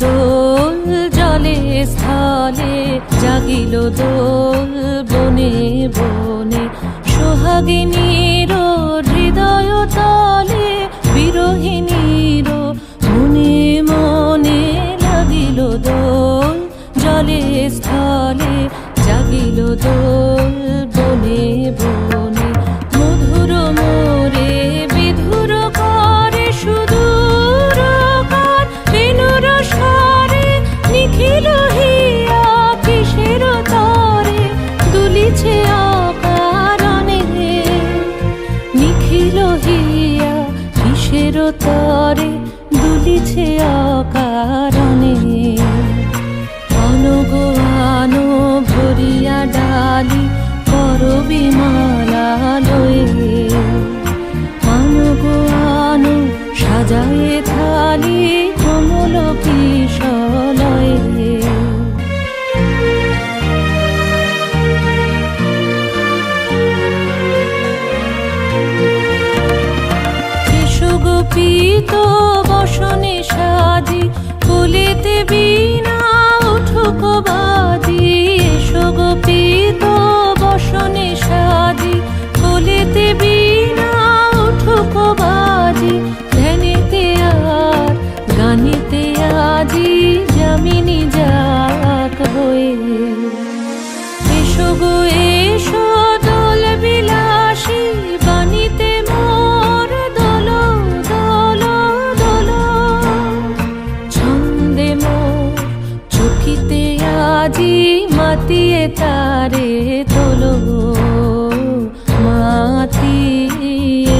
দোল জলে স্থলে, জাগিল দোল বনে বনে। সোহাগিনীর হৃদয় তলে, বিরহিণীর মনে মনে লাগিল দোল জলে স্থলে, জাগিল দোল বনে বনে। মধুর মোরে বিধুর করে সুদূর কার, বেণুর স্বরে নিখিল হিয়া কিসের তরে দুলিছে অকারণে। নিখিল হিয়া কিসের তরে দুলিছে অকারণে। অনগো আনো ভরিয়া ডালি করবি মালা লয়ে, আনগো আনো সাজায়ে থালি কমল কিশলয়ে। এসো গো পীত বসনে সাজি, কোলেতে বীণা উঠুক বাজি। এসো গো পীত বসনে সাজি, কোলেতে বীণা উঠুক বাজি। ধ্যানেতে আর গানেতে আজি যামিনী যাক হয়ে। এসো গো এসো দোল বিলাসী, বাণীতে মোর দোল দোল দোল। ছন্দে মোর চকিতে আজি মাতিয়ে তারে তোলো মাতিয়ে।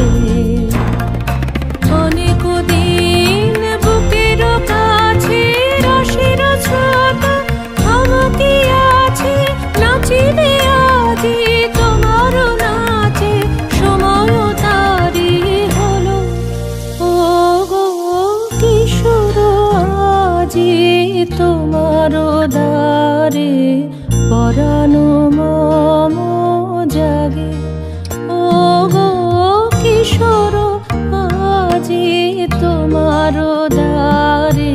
অনেক দিন বুকের কাছে রসের ছোট আমাকে আছে, নাচিবে আজি তোমার নাচে সময় তারি হলো। ও গো কিশোর আজি তোমার দ্বারে পরানো মম জাগে। ও গো কিশোর আজি তোমার দ্বারে